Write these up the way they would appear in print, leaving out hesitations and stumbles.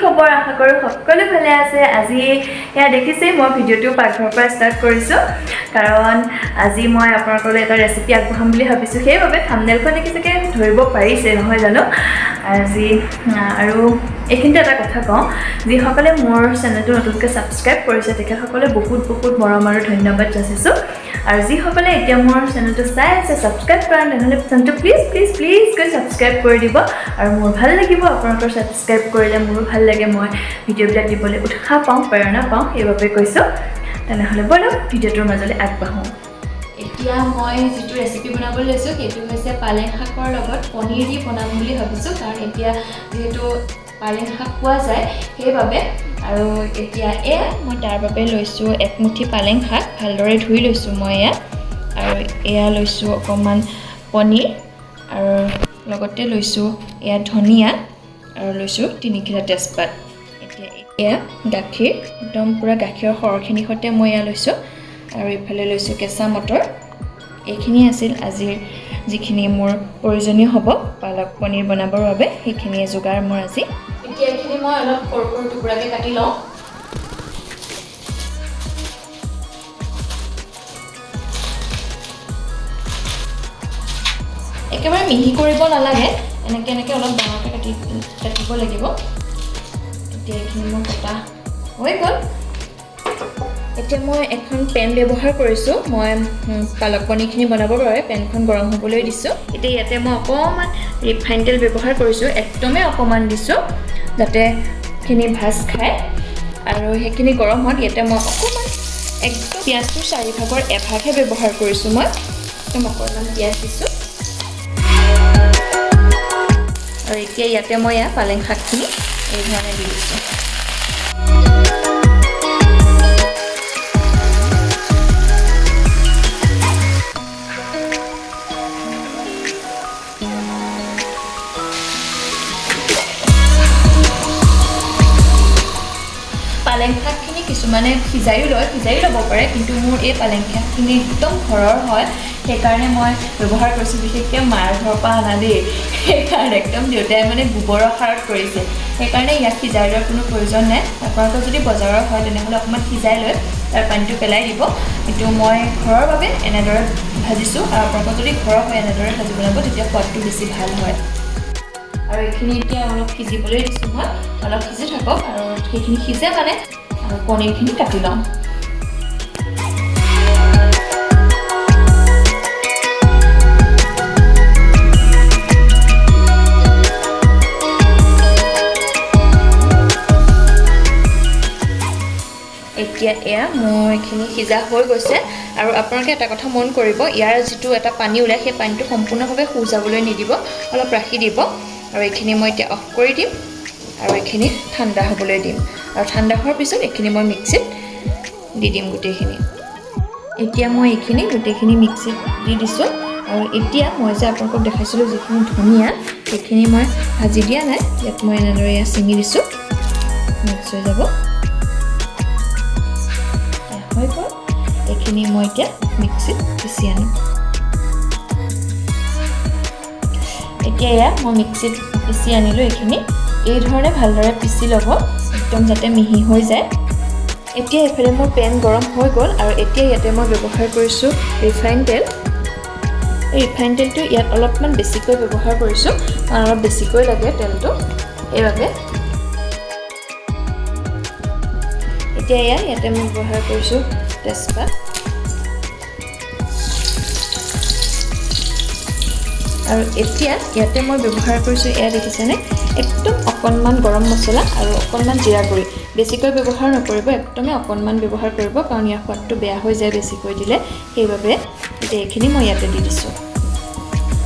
খবৰ আশা কৰো সকলো ভালে আছে আজি এয়া দেখিছে মই ভিডিওটো পাকঘৰৰ পৰা ষ্টাৰ্ট কৰিছো কাৰণ আজি মই আপোনালোকলৈ এটা ৰেচিপি আগবঢ়াম বুলি ভাবিছো সেইবাবে থাম্বনেলখন দেখিছেকে ধৰিব পাৰিছে নহয় জানো আজি আৰু এইখিনিতে এটা কথা কওঁ যিসকলে মোৰ চেনেলটো নতুনকৈ ছাবস্ক্ৰাইব কৰিছে তেখেতসকলে বহুত মৰম আৰু ধন্যবাদ যাচিছো আৰু যিসকলে এতিয়া মোৰ চেনেলটো চাই আছে ছাবস্ক্ৰাইব কৰা নহলে চেনেলটো প্লিজ গৈ ছাবস্ক্ৰাইব কৰি দিব আৰু মোৰ ভাল লাগিব আপোনালোকৰ ছাবস্ক্ৰাইব কৰিলে মোৰো ভাল লাগে মই ভিডিঅ'বিলাক দিবলৈ উৎসাহ পাওঁ প্ৰেৰণা পাওঁ সেইবাবে কৈছোঁ তেনেহ'লে বলক ভিডিঅ'টোৰ মাজলৈ আগবাঢ়োঁ এতিয়া মই যিটো ৰেচিপি বনাবলৈ লৈছোঁ সেইটো হৈছে পালেং শাকৰ লগত পনীৰ দি বনাম বুলি ভাবিছোঁ কাৰণ এতিয়া যিহেতু পালেং শাক পোৱা যায় সেইবাবে আৰু এতিয়া এয়া মই তাৰ বাবে লৈছোঁ একমুঠি পালেং শাক ভালদৰে ধুই লৈছোঁ মই এয়া আৰু এয়া লৈছোঁ অকণমান পনীৰ আৰু লগতে লৈছোঁ এয়া ধনিয়া আৰু লৈছোঁ 3 কিলো তেজপাত এতিয়া এয়া গাখীৰ একদম পুৰা গাখীৰৰ সৰহখিনিৰ সৈতে মই এয়া লৈছোঁ আৰু ইফালে লৈছোঁ কেঁচা মটৰ এইখিনি আছিল আজিৰ যিখিনি মোৰ প্ৰয়োজনীয় হ'ব পালক পনীৰ বনাবৰ বাবে সেইখিনিয়ে যোগাৰ মোৰ আজি এতিয়া এইখিনি মই অলপ সৰু টুকুৰাকৈ কাটি লওঁ একেবাৰে মিহি কৰিব নালাগে এনেকৈ অলপ ডাঙৰকৈ কাটিব লাগিব এতিয়া এইখিনি মই কটা হৈ গ'ল এতিয়া মই এখন পেন ব্যৱহাৰ কৰিছোঁ মই পালক পনীৰখিনি বনাবৰ বাবে পেনখন গৰম হ'বলৈ দিছোঁ এতিয়া ইয়াতে মই অকণমান ৰিফাইন তেল ব্যৱহাৰ কৰিছোঁ একদমেই অকণমান দিছোঁ যাতে খিনি ভাজ খায় আৰু সেইখিনি গৰম হোৱাত ইয়াতে মই অকণমান একদম পিঁয়াজটো 4 ভাগৰ এভাগহে ব্যৱহাৰ কৰিছোঁ মই একদম অকণমান পিঁয়াজ দিছোঁ আৰু এতিয়া ইয়াতে মই পালেং শাকখিনি এই ধৰণে দি দিছোঁ পালেং শাকখিনি কিছুমানে সিজাইও ল'ব পাৰে কিন্তু মোৰ এই পালেং শাকখিনি একদম ঘৰৰ হয় সেইকাৰণে মই ব্যৱহাৰ কৰিছোঁ বিশেষকৈ মাৰ ঘৰৰ পৰা অনা দেই সেইকাৰণে একদম দেউতাই মানে গোবৰৰ সাৰত কৰিছে সেইকাৰণে ইয়াক সিজাই লোৱাৰ কোনো প্ৰয়োজন নাই আপোনালোকৰ যদি বজাৰৰ হয় তেনেহ'লে অকণমান সিজাই লৈ তাৰ পানীটো পেলাই দিব কিন্তু মই ঘৰৰ বাবে এনেদৰে ভাজিছোঁ আৰু আপোনালোকৰ যদি ঘৰৰ হয় এনেদৰে ভাজি বনাব তেতিয়া সোৱাদটো বেছি ভাল হয় আৰু এইখিনি এতিয়া অলপ সিজিবলৈ দিছোঁ মই অলপ সিজি থাকক আৰু সেইখিনি সিজে মানে আৰু পনীৰখিনি কাটি লওঁ এতিয়া এয়া মোৰ এইখিনি সিজা হৈ গৈছে আৰু আপোনালোকে এটা কথা মন কৰিব ইয়াৰ যিটো এটা পানী ওলায় সেই পানীটো সম্পূৰ্ণভাৱে শুকাবলৈ নিদিব অলপ ৰাখি দিব আৰু এইখিনি মই এতিয়া অফ কৰি দিম আৰু এইখিনি ঠাণ্ডা হ'বলৈ দিম আৰু ঠাণ্ডা হোৱাৰ পিছত এইখিনি মই মিক্সিত দি দিম গোটেইখিনি এতিয়া মই এইখিনি গোটেইখিনি মিক্সিত দি দিছোঁ আৰু এতিয়া মই যে আপোনালোকক দেখাইছিলোঁ যিখিনি ধনিয়া সেইখিনি মই ভাজি দিয়া নাই ইয়াত মই এনেদৰে ছিঙি দিছোঁ মিক্স হৈ যাব হৈ গ'ল এইখিনি মই এতিয়া মিক্সিত পিচি আনিম এতিয়া এয়া মই মিক্সিত পিচি আনিলোঁ এইখিনি এই ধৰণে ভালদৰে পিচি ল'ব একদম যাতে মিহি হৈ যায় এতিয়া এইফালে মোৰ পেন গৰম হৈ গ'ল আৰু এতিয়া ইয়াতে মই ব্যৱহাৰ কৰিছোঁ ৰিফাইন তেল এই ৰিফাইন তেলটো ইয়াত অলপমান বেছিকৈ ব্যৱহাৰ কৰিছোঁ কাৰণ অলপ বেছিকৈ লাগে তেলটো সেইবাবে এতিয়া ইয়াতে মই ব্যৱহাৰ কৰিছোঁ তেজপাত আৰু এতিয়া ইয়াতে মই ব্যৱহাৰ কৰিছোঁ এয়া দেখিছেনে একদম অকণমান গৰম মছলা আৰু অকণমান জিৰা গুড়ি বেছিকৈ ব্যৱহাৰ নকৰিব একদমেই অকণমান ব্যৱহাৰ কৰিব কাৰণ ইয়াৰ সোৱাদটো বেয়া হৈ যায় বেছিকৈ দিলে সেইবাবে এতিয়া এইখিনি মই ইয়াতে দি দিছোঁ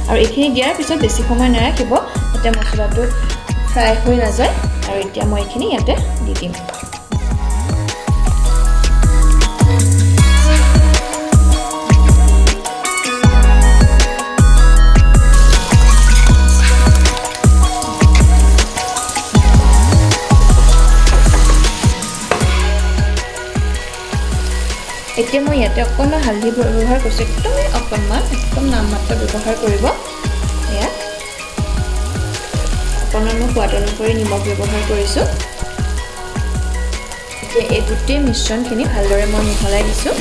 আৰু এইখিনি দিয়াৰ পিছত বেছি সময় নাৰাখিব যাতে মছলাটো ফ্ৰাই হৈ নাযায় আৰু এতিয়া মই এইখিনি ইয়াতে দি দিম এতিয়া মই ইয়াতে অকণমান হালধি ব্যৱহাৰ কৰিছোঁ একদমেই অকণমান একদম নামমাত্ৰ ব্যৱহাৰ কৰিব এয়া অকণমান মই সোৱাদ অনুসৰি নিমখ ব্যৱহাৰ কৰিছোঁ এতিয়া এই গোটেই মিশ্ৰণখিনি ভালদৰে মই মিহলাই দিছোঁ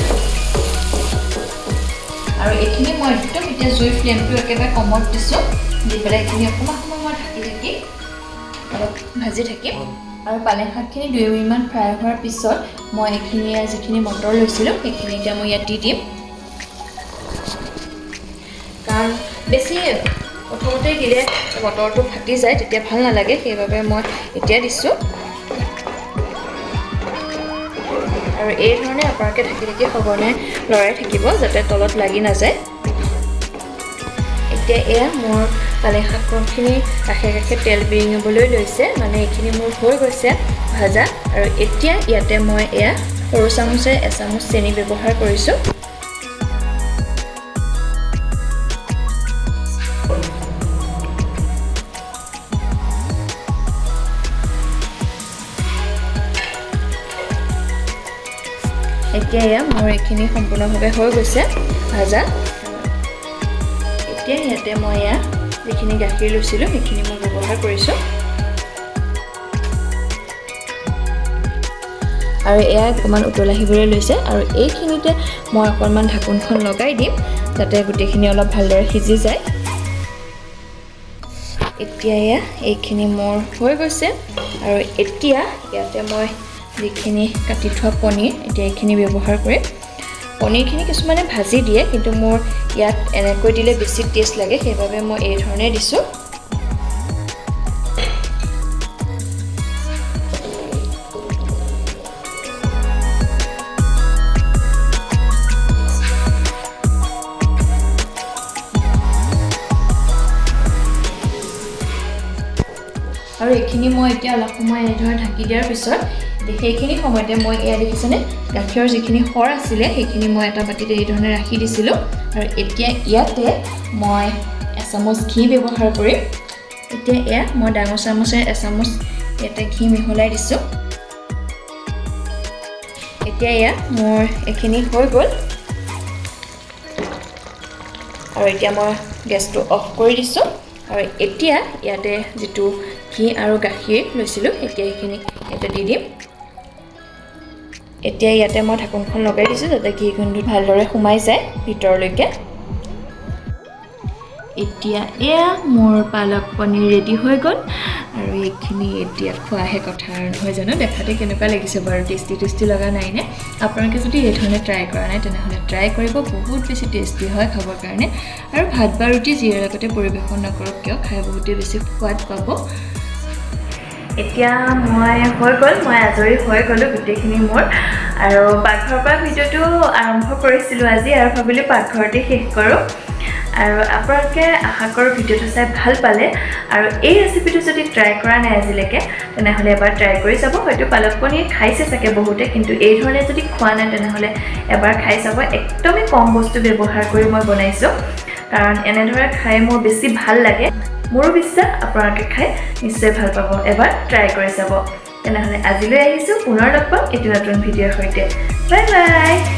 আৰু এইখিনি মই একদম এতিয়া জুইৰ ফ্লেমটো একেবাৰে কমত দিছোঁ দি পেলাই এইখিনি অকণমান সময় মই ঢাকি অলপ ভাজি থাকিম আৰু পালেং শাকখিনি 2 মিনিটমান ফ্ৰাই হোৱাৰ পিছত মই এইখিনি যিখিনি মটৰ লৈছিলোঁ সেইখিনি এতিয়া মই ইয়াত দি দিম কাৰণ বেছি প্ৰথমতে দিলে মটৰটো ফাটি যায় তেতিয়া ভাল নালাগে সেইবাবে মই এতিয়া দিছোঁ আৰু এই ধৰণে আপোনালোকে ঢাকি সঘনাই লৰাই থাকিব যাতে তলত লাগি নাযায় এতিয়া এয়া মোৰ পালেং শাকখিনি কাষে তেল বিৰিঙিবলৈ লৈছে মানে এইখিনি মোৰ হৈ গৈছে ভাজা আৰু এতিয়া ইয়াতে মই এয়া সৰু চামুচে এচামুচ চেনি ব্যৱহাৰ কৰিছোঁ এতিয়া এয়া মোৰ এইখিনি সম্পূৰ্ণভাৱে হৈ গৈছে ভাজা এতিয়া ইয়াতে মই এয়া যিখিনি গাখীৰ লৈছিলোঁ সেইখিনি মই ব্যৱহাৰ কৰিছোঁ আৰু এয়া অকণমান উতল আহিবলৈ লৈছে আৰু এইখিনিতে মই অকণমান ঢাকোনখন লগাই দিম যাতে গোটেইখিনি অলপ ভালদৰে সিজি যায় এতিয়া এয়া এইখিনি মোৰ হৈ গৈছে আৰু এতিয়া ইয়াতে মই যিখিনি কাটি থোৱা পনীৰ এতিয়া এইখিনি ব্যৱহাৰ কৰিম পনীৰখিনি কিছুমানে ভাজি দিয়ে কিন্তু মোৰ ইয়াত এনেকৈ দিলে বেছি টেষ্ট লাগে সেইবাবে মই এই ধৰণে দিছোঁ আৰু এইখিনি মই এতিয়া অলপ সময় এনেদৰে ঢাকি দিয়াৰ পিছত সেইখিনি সময়তে মই এয়া দেখিছেনে গাখীৰৰ যিখিনি সৰ আছিলে সেইখিনি মই এটা বাটিতে এই ধৰণে ৰাখি দিছিলোঁ আৰু এতিয়া ইয়াতে মই এচামুচ ঘি ব্যৱহাৰ কৰিম এতিয়া এয়া মই ডাঙৰ চামুচে এচামুচ ইয়াতে ঘি মিহলাই দিছোঁ এতিয়া এয়া মোৰ এইখিনি হৈ গ'ল আৰু এতিয়া মই গেছটো অফ কৰি দিছোঁ আৰু এতিয়া ইয়াতে যিটো ঘি আৰু গাখীৰ লৈছিলোঁ এতিয়া এইখিনি ইয়াতে দি দিম এতিয়া ইয়াতে মই ঢাকোনখন লগাই দিছোঁ যাতে ঘিখিনি ভালদৰে সোমাই যায় ভিতৰলৈকে এতিয়া এয়া মোৰ পালক পনীৰ ৰেডি হৈ গ'ল আৰু এইখিনি এতিয়া খোৱাহে কথা আৰু নহয় জানো দেখাতে কেনেকুৱা লাগিছে বাৰু টেষ্টি লগা নাইনে আপোনালোকে যদি এই ধৰণে ট্ৰাই কৰা নাই তেনেহ'লে ট্ৰাই কৰিব বহুত বেছি টেষ্টি হয় খাবৰ কাৰণে আৰু ভাত বা ৰুটি যিৰ লগতে পৰিৱেশন নকৰক কিয় খাই বহুতেই বেছি সোৱাদ পাব এতিয়া মই হৈ গ'ল মই আজৰি হৈ গ'লোঁ গোটেইখিনি মোৰ আৰু পাকঘৰৰ পৰা ভিডিঅ'টো আৰম্ভ কৰিছিলোঁ আজি আৰু ভাবিলোঁ পাকঘৰতে শেষ কৰোঁ আৰু আপোনালোকে আশা কৰোঁ ভিডিঅ'টো চাই ভাল পালে আৰু এই ৰেচিপিটো যদি ট্ৰাই কৰা নাই আজিলৈকে তেনেহ'লে এবাৰ ট্ৰাই কৰি চাব হয়তো পালক পনীৰ খাইছে চাগে বহুতে কিন্তু এই ধৰণে যদি খোৱা নাই তেনেহ'লে এবাৰ খাই চাব একদমেই কম বস্তু ব্যৱহাৰ কৰি মই বনাইছোঁ কাৰণ এনেদৰে খাই মোৰ বেছি ভাল লাগে মোৰো বিশ্বাস আপোনালোকে খাই নিশ্চয় ভাল পাব এবাৰ ট্ৰাই কৰি চাব তেনেহ'লে আজিলৈ আহিছোঁ পুনৰ লগ পাম এটি নতুন ভিডিঅ'ৰ সৈতে বাই বাই